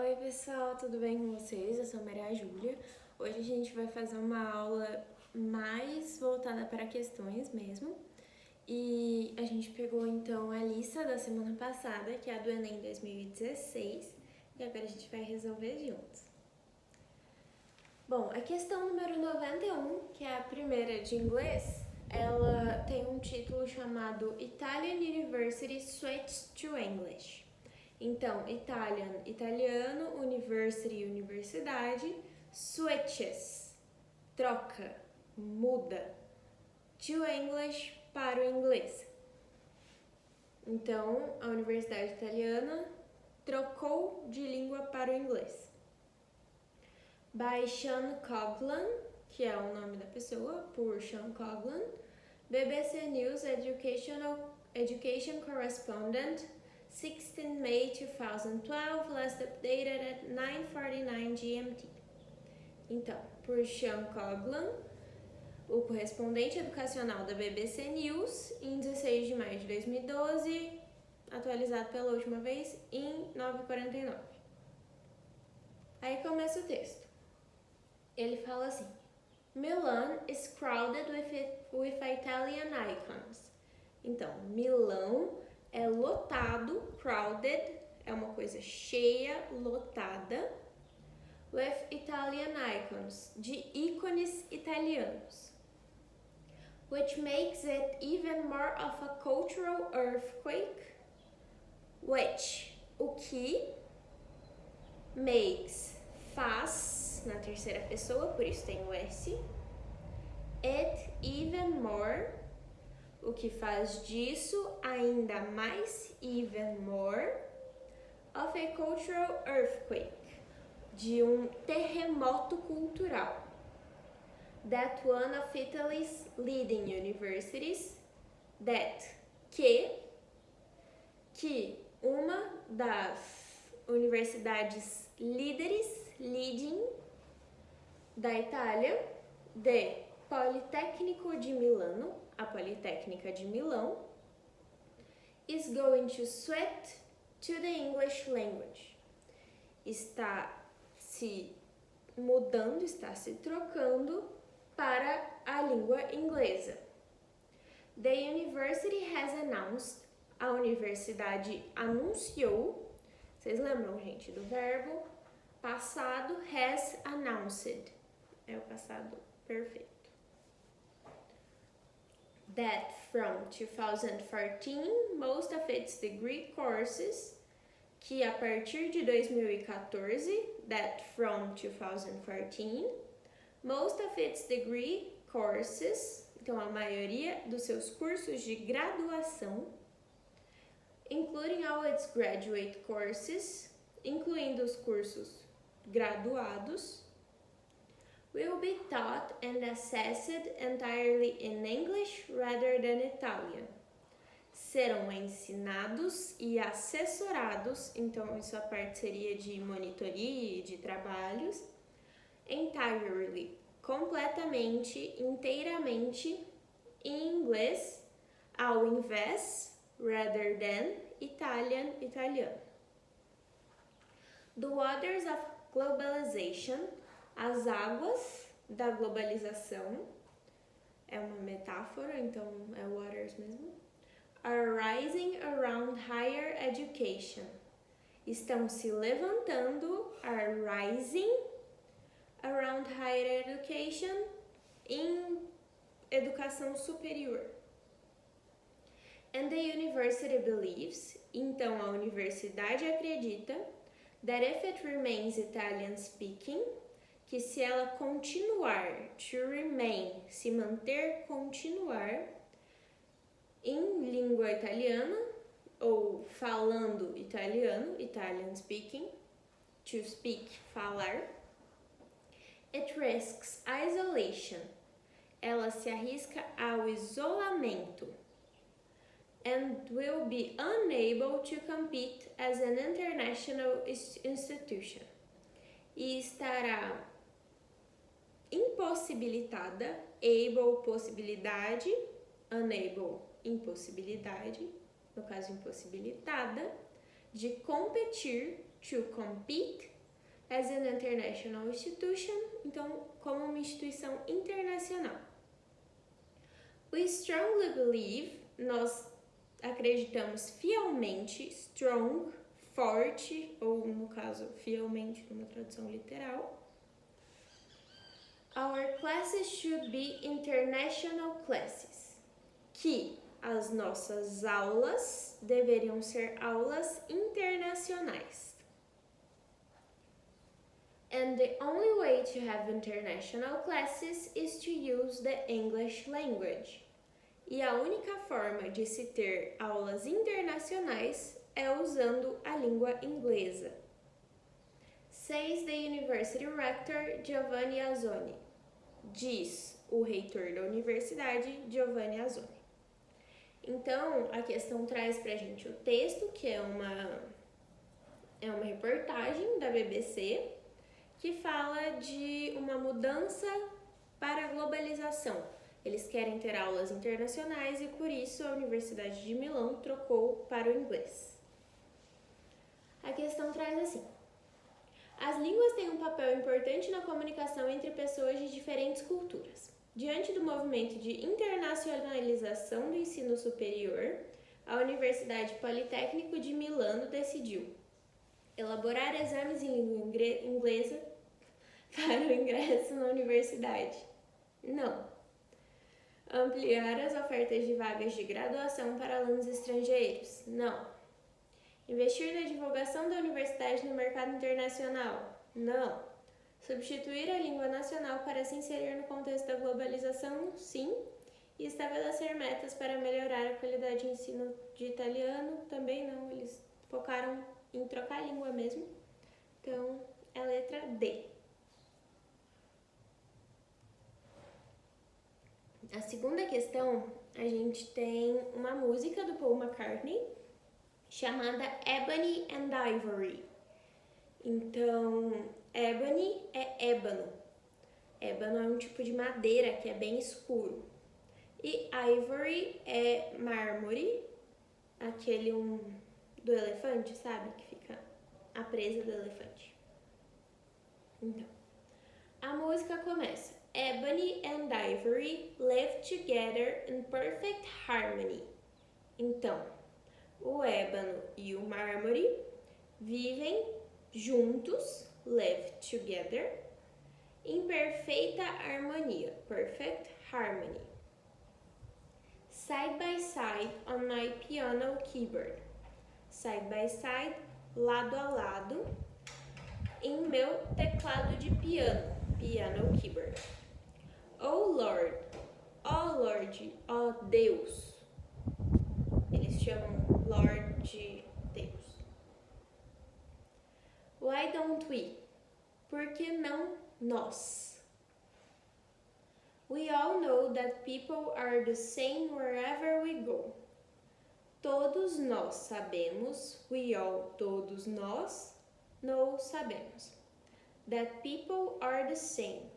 Oi pessoal, tudo bem com vocês? Eu sou a Maria Júlia. Hoje a gente vai fazer uma aula mais voltada para questões mesmo. E a gente pegou então a lista da semana passada, que é a do Enem 2016, e agora a gente vai resolver juntos. Bom, a questão número 91, que é a primeira de inglês, ela tem um título chamado Italian University Switch to English. Então, Italian, italiano, university, universidade, switches, troca, muda, to English, para o inglês. Então, a universidade italiana trocou de língua para o inglês. By Sean Coglan, que é o nome da pessoa, por Sean Coglan, BBC News Education Correspondent, 16 May 2012, last updated at 9:49 GMT. Então, por Sean Coglan, o correspondente educacional da BBC News, em 16 de maio de 2012, atualizado pela última vez em 9:49. Aí começa o texto. Ele fala assim: Milan is crowded with Italian icons. Então, Milão é lotado, crowded é uma coisa cheia, lotada, with Italian icons, de ícones italianos, which makes it even more of a cultural earthquake, o que, makes, faz, na terceira pessoa, por isso tem o S, it even more, o que faz disso ainda mais, even more, of a cultural earthquake, de um terremoto cultural, that one of Italy's leading universities, que uma das universidades líderes, leading, da Itália, de Politecnico de Milano, a Politécnica de Milão, is going to switch to the English language. Está se mudando, está se trocando para a língua inglesa. The university has announced, a universidade anunciou, vocês lembram, gente, do verbo passado, has announced, é o passado perfeito. That from 2014, most of its degree courses, que a partir de 2014, that from 2014, most of its degree courses, então a maioria dos seus cursos de graduação, including all its graduate courses, incluindo os cursos graduados, will be taught and assessed entirely in English rather than Italian. Serão ensinados e assessorados, então isso a parte seria de monitoria e de trabalhos, entirely, completamente, inteiramente, em inglês, ao invés, rather than, Italian, italiano. The waters of globalization, as águas da globalização, é uma metáfora, então é waters mesmo, are rising around higher education, estão se levantando, are rising around higher education, em educação superior. And the university believes, então a universidade acredita, that if it remains Italian speaking, que se ela continuar, to remain, se manter, continuar, em língua italiana, ou falando italiano, Italian speaking, to speak, falar, it risks isolation, ela se arrisca ao isolamento, and will be unable to compete as an international institution, e estará impossibilitada, able, possibilidade, unable, impossibilidade, no caso impossibilitada, de competir, to compete, as an international institution, então como uma instituição internacional. We strongly believe, nós acreditamos fielmente, strong, forte, ou no caso, fielmente, numa tradução literal. Our classes should be international classes, que as nossas aulas deveriam ser aulas internacionais. And the only way to have international classes is to use the English language. E a única forma de se ter aulas internacionais é usando a língua inglesa. Says the University Rector Giovanni Azzoni. Diz o reitor da universidade, Giovanni Azzoni. Então, a questão traz pra gente o texto, que é uma reportagem da BBC, que fala de uma mudança para a globalização. Eles querem ter aulas internacionais e, por isso, a Universidade de Milão trocou para o inglês. A questão traz assim: as línguas têm um papel importante na comunicação entre pessoas de diferentes culturas. Diante do movimento de internacionalização do ensino superior, a Universidade Politécnico de Milano decidiu elaborar exames em língua inglesa para o ingresso na universidade. Não. Ampliar as ofertas de vagas de graduação para alunos estrangeiros. Não. Investir na divulgação da universidade no mercado internacional. Não. Substituir a língua nacional para se inserir no contexto da globalização. Sim. E estabelecer metas para melhorar a qualidade de ensino de italiano. Também não. Eles focaram em trocar a língua mesmo. Então, é a letra D. A segunda questão, a gente tem uma música do Paul McCartney chamada Ebony and Ivory. Então, ebony é ébano. Ébano é um tipo de madeira que é bem escuro. E ivory é mármore, aquele do elefante, sabe? Que fica a presa do elefante. Então, a música começa: Ebony and Ivory live together in perfect harmony. Então, o ébano e o mármore vivem juntos, live together, em perfeita harmonia, perfect harmony. Side by side on my piano keyboard. Side by side, lado a lado, em meu teclado de piano, piano keyboard. Oh Lord, oh Deus. Eles chamam Lord de Deus. Why don't we? Por que não nós? We all know that people are the same wherever we go. Todos nós sabemos, we all, todos nós, know, sabemos. That people are the same.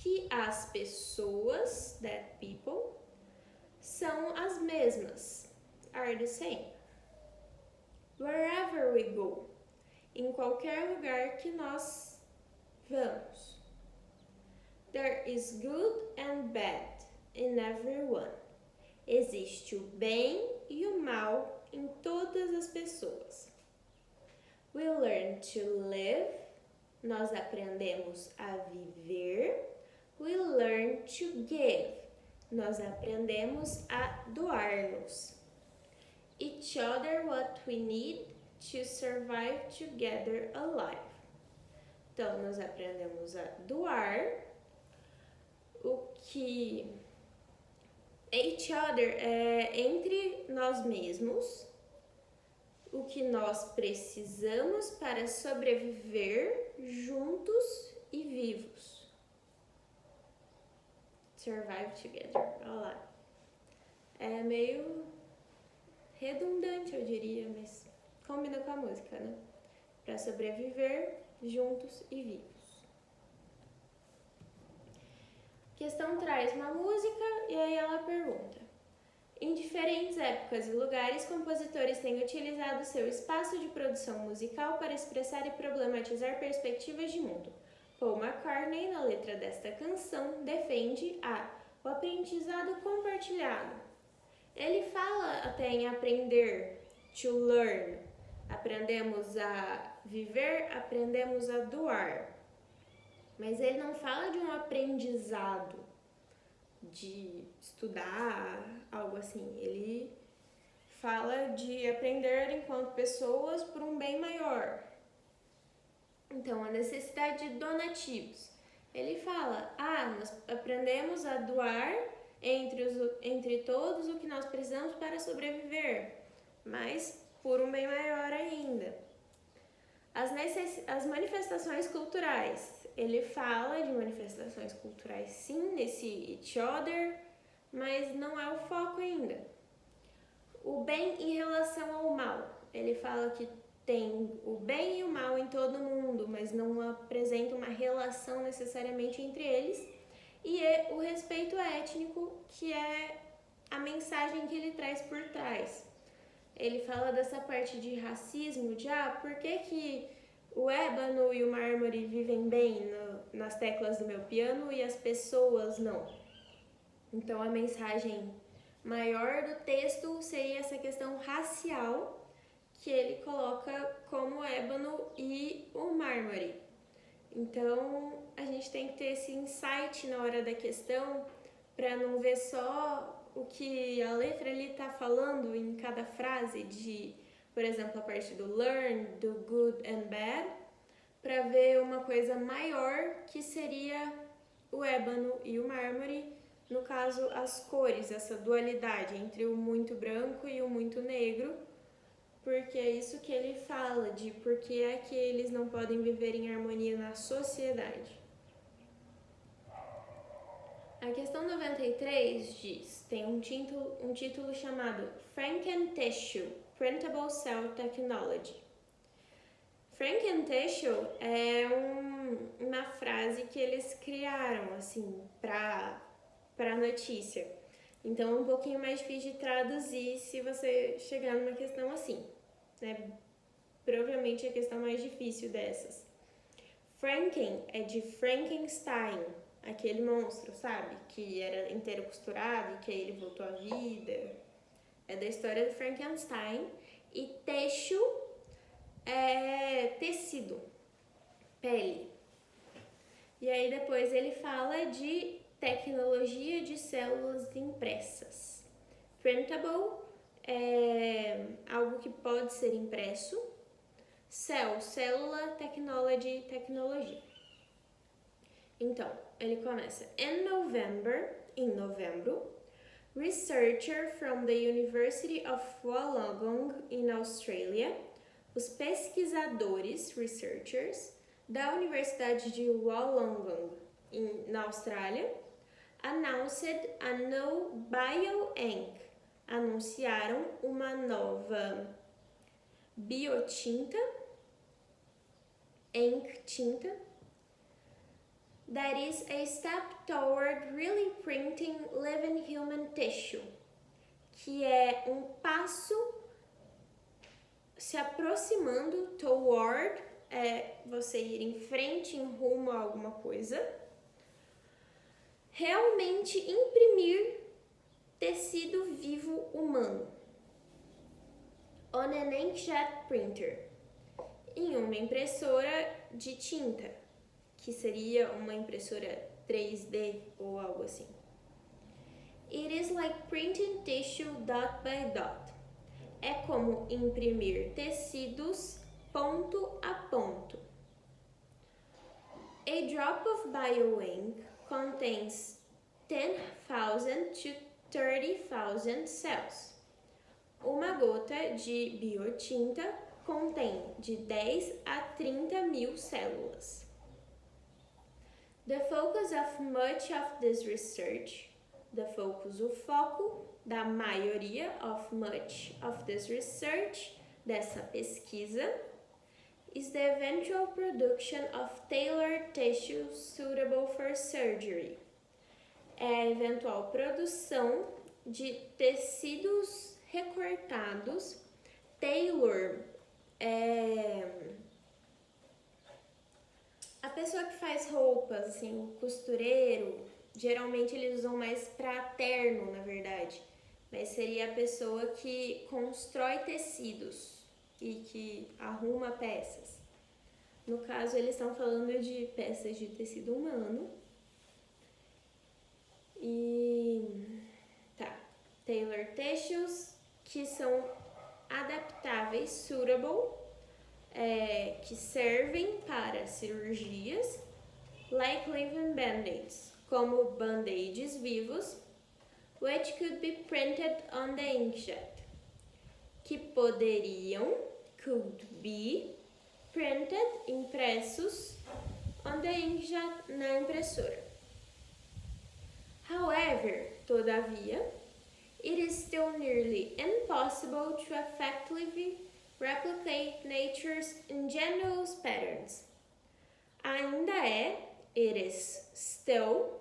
Que as pessoas, that people, são as mesmas, are the same. Wherever we go, em qualquer lugar que nós vamos. There is good and bad in everyone. Existe o bem e o mal em todas as pessoas. We learn to live. Nós aprendemos a viver. We learn to give. Nós aprendemos a doar-nos. Each other what we need to survive together alive. Então, nós aprendemos a doar o que each other é entre nós mesmos, o que nós precisamos para sobreviver juntos e vivos. Survive together, olha lá. É meio redundante, eu diria, mas combina com a música, né? Para sobreviver juntos e vivos. A questão traz uma música e aí ela pergunta: Em diferentes épocas e lugares, compositores têm utilizado seu espaço de produção musical para expressar e problematizar perspectivas de mundo. Paul McCartney, na letra desta canção, defende o aprendizado compartilhado. Ele fala até em aprender, to learn. Aprendemos a viver, aprendemos a doar. Mas ele não fala de um aprendizado, de estudar, algo assim. Ele fala de aprender enquanto pessoas por um bem maior. Então, a necessidade de donativos. Ele fala, nós aprendemos a doar entre todos o que nós precisamos para sobreviver, mas por um bem maior ainda. As manifestações culturais. Ele fala de manifestações culturais sim, nesse each other, mas não é o foco ainda. O bem em relação ao mal. Ele fala que tem o bem e o mal em todo mundo, mas não apresenta uma relação necessariamente entre eles. E o respeito étnico, que é a mensagem que ele traz por trás. Ele fala dessa parte de racismo, de por que o ébano e o mármore vivem bem nas teclas do meu piano e as pessoas não. Então a mensagem maior do texto seria essa questão racial que ele coloca como o ébano e o mármore. Então a gente tem que ter esse insight na hora da questão para não ver só o que a letra ali está falando em cada frase de, por exemplo, a parte do learn, do good and bad, para ver uma coisa maior que seria o ébano e o mármore, no caso as cores, essa dualidade entre o muito branco e o muito negro, porque é isso que ele fala de por que é que eles não podem viver em harmonia na sociedade. A questão 93 diz, tem um título chamado Franken-Tissue, Printable Cell Technology. Franken-Tissue é uma frase que eles criaram, assim, para notícia. Então é um pouquinho mais difícil de traduzir se você chegar numa questão assim, né? Provavelmente é a questão mais difícil dessas. Franken é de Frankenstein, aquele monstro, sabe? Que era inteiro costurado e que aí ele voltou à vida. É da história do Frankenstein. E tissue é tecido, pele. E aí depois ele fala de tecnologia de células impressas. Printable é algo que pode ser impresso. Célula, technology, tecnologia. Então, ele começa. Em novembro, researcher from the University of Wollongong in Australia, os pesquisadores, researchers, da Universidade de Wollongong na Austrália, announced a new bioink, anunciaram uma nova biotinta, ink tinta, that is a step toward really printing living human tissue, que é um passo se aproximando, toward, é você ir em frente, em rumo a alguma coisa, realmente imprimir tecido vivo humano. On an inkjet printer, em uma impressora de tinta, que seria uma impressora 3D ou algo assim. It is like printing tissue dot by dot. É como imprimir tecidos ponto a ponto. A drop of bioink contains 10,000 to 30,000 cells. Uma gota de biotinta contém de 10 a 30 mil células. The focus of much of this research, o foco da maioria of much of this research, dessa pesquisa, is the eventual production of tailored tissue suitable for surgery. É a eventual produção de tecidos recortados. Tailor é a pessoa que faz roupas, assim, o costureiro. Geralmente eles usam mais para terno, na verdade. Mas seria a pessoa que constrói tecidos e que arruma peças. No caso, eles estão falando de peças de tecido humano. E tá, tailor tissues, que são adaptáveis, suitable, que servem para cirurgias, like living band-aids, como band-aids vivos, which could be printed on the inkjet, que poderiam, could be, printed, impressos, on the inkjet, na impressora. However, todavia, it is still nearly impossible to effectively replicate nature's ingenious patterns. Ainda it is still,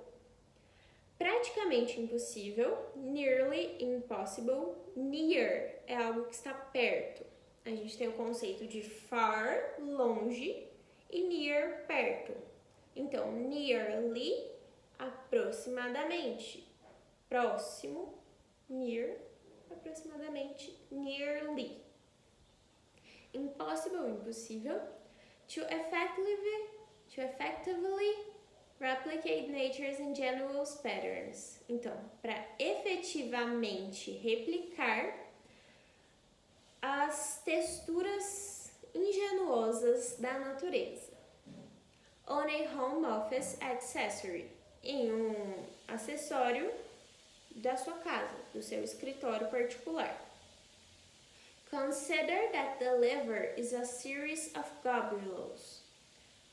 praticamente impossível, nearly impossible, near é algo que está perto. A gente tem o conceito de far, longe, e near, perto. Então, nearly, aproximadamente, próximo, near, aproximadamente, nearly. Impossible, impossível, to effectively replicate nature's ingenious patterns. Então, para efetivamente replicar as texturas ingenuosas da natureza. On a home office accessory, em um acessório da sua casa, do seu escritório particular. Consider that the liver is a series of globules.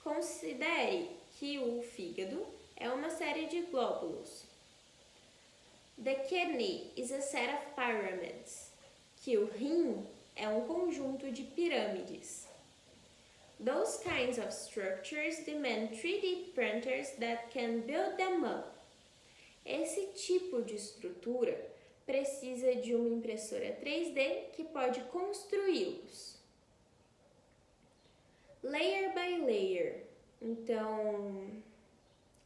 Considere que o fígado é uma série de glóbulos. The kidney is a set of pyramids. Que o rim é um conjunto de pirâmides. Those kinds of structures demand 3D printers that can build them up. Esse tipo de estrutura precisa de uma impressora 3D que pode construí-los. Layer by layer. Então,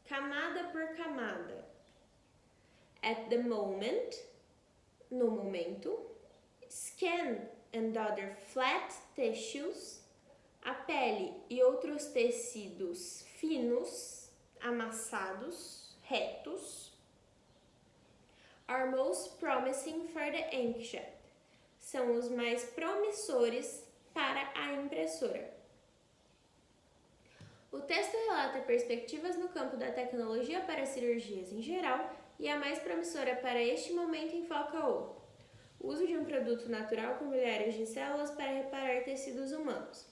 camada por camada. At the moment, no momento. Skin and other flat tissues. A pele e outros tecidos finos, amassados, retos. Are most promising for the inkjet. São os mais promissores para a impressora. O texto relata perspectivas no campo da tecnologia para cirurgias em geral e a mais promissora para este momento enfoca o uso de um produto natural com milhares de células para reparar tecidos humanos.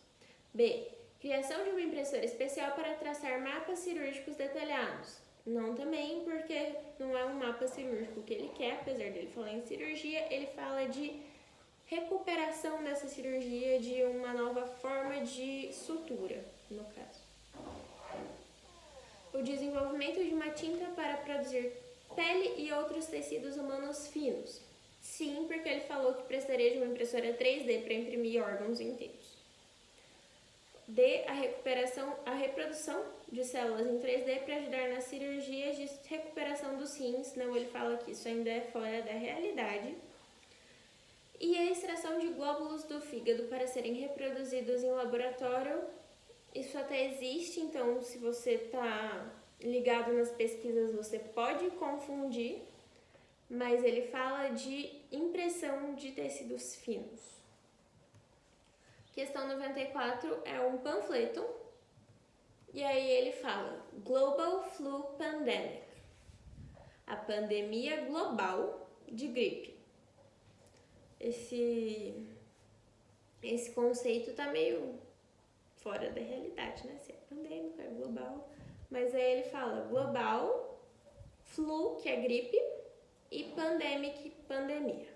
B. Criação de uma impressora especial para traçar mapas cirúrgicos detalhados. Não também, porque não é um mapa cirúrgico que ele quer, apesar dele falar em cirurgia, ele fala de recuperação dessa cirurgia, de uma nova forma de sutura, no caso. O desenvolvimento de uma tinta para produzir pele e outros tecidos humanos finos. Sim, porque ele falou que precisaria de uma impressora 3D para imprimir órgãos inteiros. D. A reprodução de células em 3D para ajudar nas cirurgias de recuperação dos rins. Não, ele fala que isso ainda é fora da realidade. E a extração de glóbulos do fígado para serem reproduzidos em laboratório. Isso até existe, então se você está ligado nas pesquisas você pode confundir, mas ele fala de impressão de tecidos finos. Questão 94 é um panfleto, e aí ele fala Global Flu Pandemic, a pandemia global de gripe. Esse conceito tá meio fora da realidade, né? Se é pandêmico, é global, mas aí ele fala global, flu, que é gripe, e pandemic, pandemia.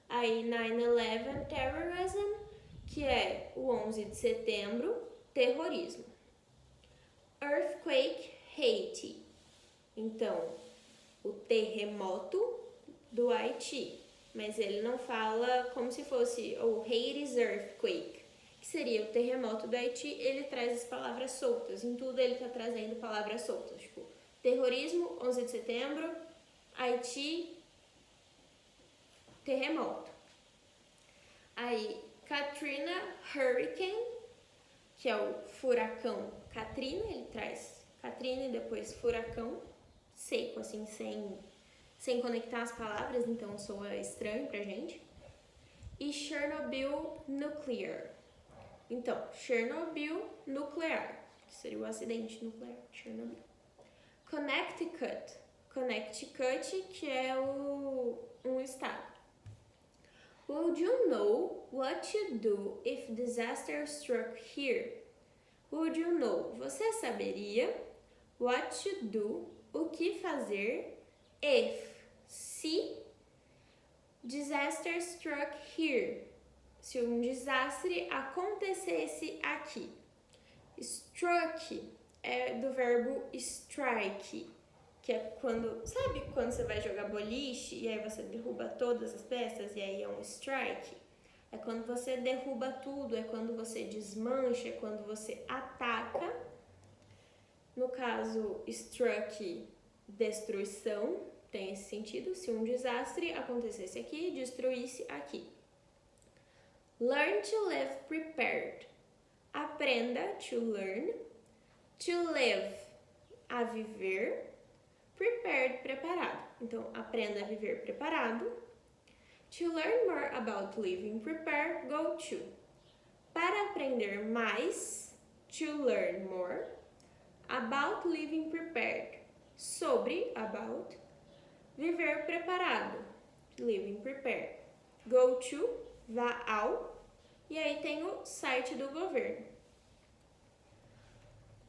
Aí 9/11, terrorism, que é o 11 de setembro, terrorismo. Earthquake, Haiti. Então, o terremoto do Haiti, mas ele não fala como se fosse o Haiti's earthquake, que seria o terremoto do Haiti. Ele traz as palavras soltas, em tudo ele está trazendo palavras soltas, tipo terrorismo, 11 de setembro, Haiti, terremoto. Aí, Katrina Hurricane, que é o furacão Katrina, ele traz Katrina e depois furacão, seco, assim, sem conectar as palavras, então soa estranho pra gente. E Chernobyl Nuclear. Então, Chernobyl nuclear, que seria o acidente nuclear, Chernobyl. Connecticut, que é um estado. Would you know what to do if disaster struck here? Would you know? Você saberia what to do, o que fazer, if, se disaster struck here, se um desastre acontecesse aqui. Struck é do verbo strike, que é quando, sabe quando você vai jogar boliche e aí você derruba todas as peças e aí é um strike? É quando você derruba tudo, é quando você desmancha, é quando você ataca. No caso, struck, destruição, tem esse sentido. Se um desastre acontecesse aqui, destruísse aqui. Learn to live prepared. Aprenda, to learn. To live, a viver. Prepared, preparado. Então, aprenda a viver preparado. To learn more about living prepared, go to. Para aprender mais, to learn more. About living prepared, sobre, about. Viver preparado, living prepared. Go to, vá ao. E aí tem o site do governo.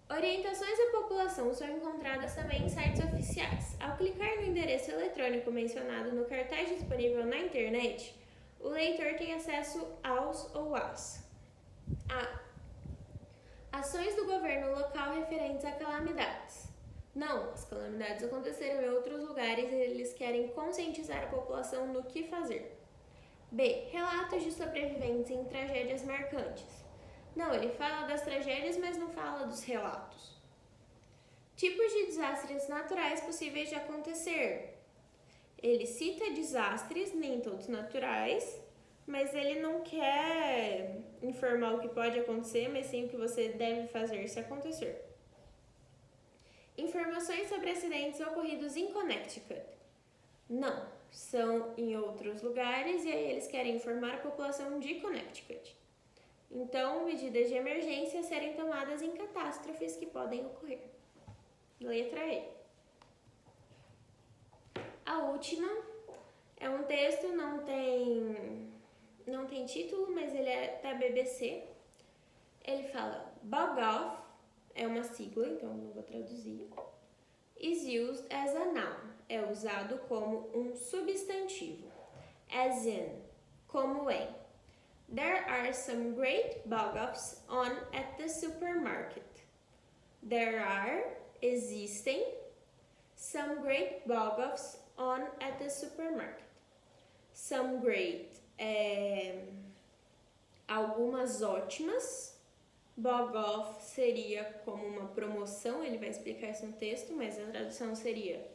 Orientações à população são encontradas também em sites oficiais. Ao clicar no endereço eletrônico mencionado no cartaz disponível na internet, o leitor tem acesso aos ou às ações do governo local referentes a calamidades. Não, as calamidades aconteceram em outros lugares e eles querem conscientizar a população no que fazer. B. Relatos de sobreviventes em tragédias marcantes. Não, ele fala das tragédias, mas não fala dos relatos. Tipos de desastres naturais possíveis de acontecer. Ele cita desastres, nem todos naturais, mas ele não quer informar o que pode acontecer, mas sim o que você deve fazer se acontecer. Informações sobre acidentes ocorridos em Connecticut. Não, são em outros lugares e aí eles querem informar a população de Connecticut. Então, medidas de emergência serem tomadas em catástrofes que podem ocorrer. Letra E. A última é um texto, não tem título, mas ele é da BBC. Ele fala, bug off, é uma sigla, então não vou traduzir. Is used as a noun, é usado como um substantivo. As in, como em. There are some great bug-offs on at the supermarket. There are, existem, some great bug-offs on at the supermarket. Some great, algumas ótimas. Bug-off seria como uma promoção, ele vai explicar isso no texto, mas a tradução seria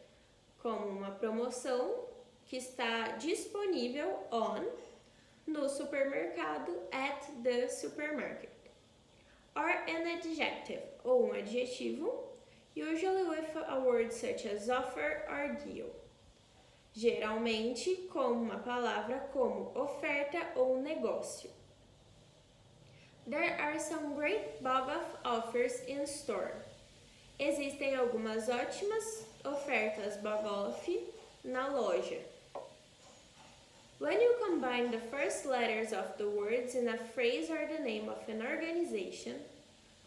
como uma promoção que está disponível no supermercado, at the supermarket. Or an adjective, ou um adjetivo, usually with a word such as offer or deal. Geralmente com uma palavra como oferta ou negócio. There are some great bug-off offers in store. Existem algumas ótimas ofertas bug-off na loja. When you combine the first letters of the words in a phrase or the name of an organization,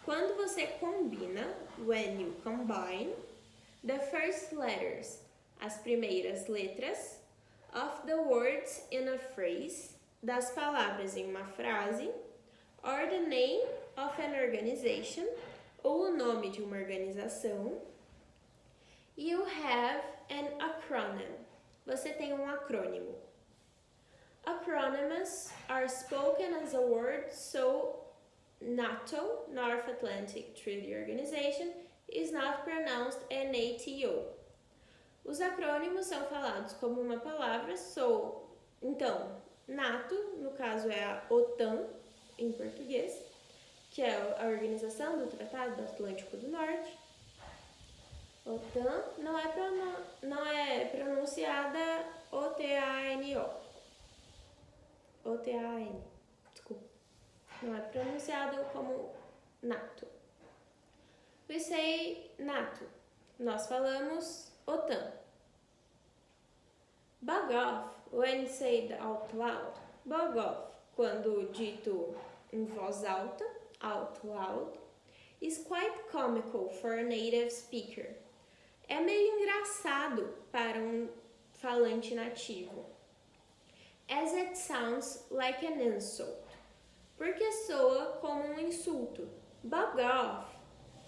quando você combina, when you combine, the first letters, as primeiras letras, of the words in a phrase, das palavras em uma frase, or the name of an organization, ou o nome de uma organização, you have an acronym. você tem um acrônimo. Acronyms are spoken as a word, so NATO, North Atlantic Treaty Organization, is not pronounced NATO. Os acrônimos são falados como uma palavra, então, NATO, no caso é a OTAN, em português, que é a Organização do Tratado do Atlântico do Norte. OTAN não é pronunciada OTANO. OTAN, desculpa. Não é pronunciado como NATO. We say NATO. Nós falamos OTAN. Bug off, when said out loud. Bug off, quando dito em voz alta, out loud, is quite comical for a native speaker. É meio engraçado para um falante nativo. As it sounds like an insult. Porque soa como um insulto. Bug off,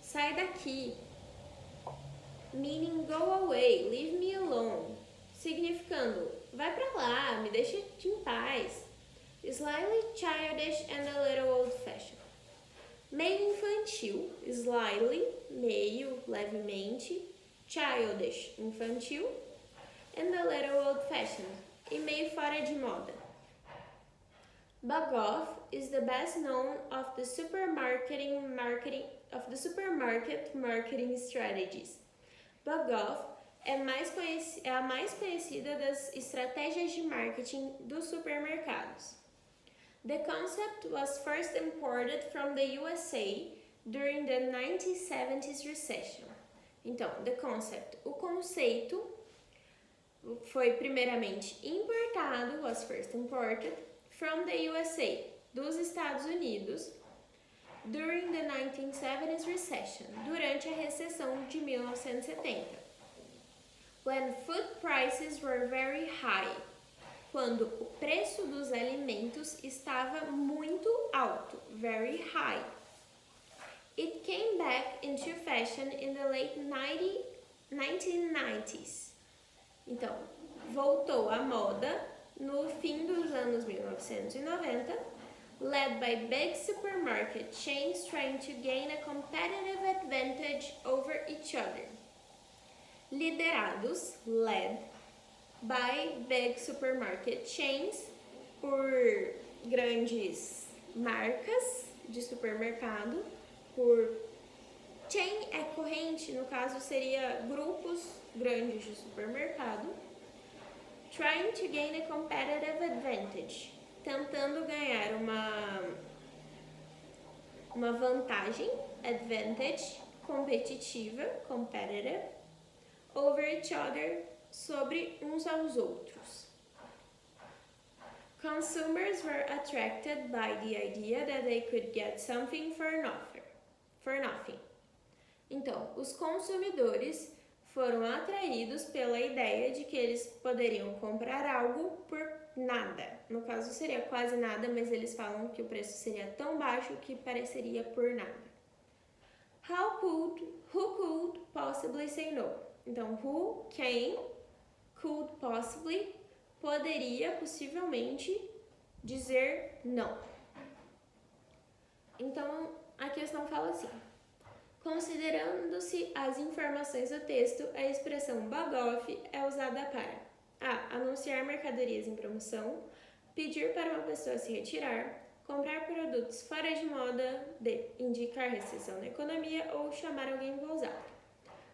sai daqui. Meaning go away, leave me alone. Significando, vai pra lá, me deixa em paz. Slightly childish and a little old-fashioned. Meio infantil, slightly, meio, levemente, childish, infantil, and a little old-fashioned, e meio fora de moda. Bug off is the best known of the supermarket marketing strategies. Bug off é a mais conhecida das estratégias de marketing dos supermercados. The concept was first imported from the USA during the 1970s recession. Então, o conceito foi primeiramente importado, was first imported from the USA, dos Estados Unidos, during the 1970s recession, durante a recessão de 1970. When food prices were very high, quando o preço dos alimentos estava muito alto, very high. It came back into fashion in the late 1990s. Então, voltou à moda no fim dos anos 1990, led by big supermarket chains trying to gain a competitive advantage over each other. Liderados, led, by big supermarket chains, por grandes marcas de supermercado, por chain é corrente, no caso seria grupos grandes de supermercado, trying to gain a competitive advantage, tentando ganhar uma vantagem, advantage, competitiva, competitive, over each other, sobre uns aos outros. Consumers were attracted by the idea that they could get something for nothing. Então, os consumidores foram atraídos pela ideia de que eles poderiam comprar algo por nada. No caso, seria quase nada, mas eles falam que o preço seria tão baixo que pareceria por nada. Who could possibly say no? Então, who, quem, could possibly, poderia possivelmente dizer não. Então, a questão fala assim: considerando-se as informações do texto, a expressão bug off é usada para a. Anunciar mercadorias em promoção, pedir para uma pessoa se retirar, comprar produtos fora de moda, b. Indicar recessão na economia ou chamar alguém em voz alta.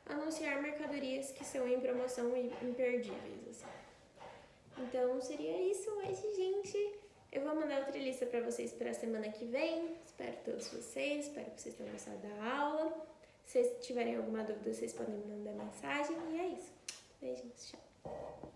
Anunciar mercadorias que são em promoção e imperdíveis, assim. Então, seria isso hoje, gente. Eu vou mandar outra lista para vocês para a semana que vem. Espero todos vocês, espero que vocês tenham gostado da aula. Se vocês tiverem alguma dúvida, vocês podem me mandar mensagem. E é isso. Beijinhos, tchau.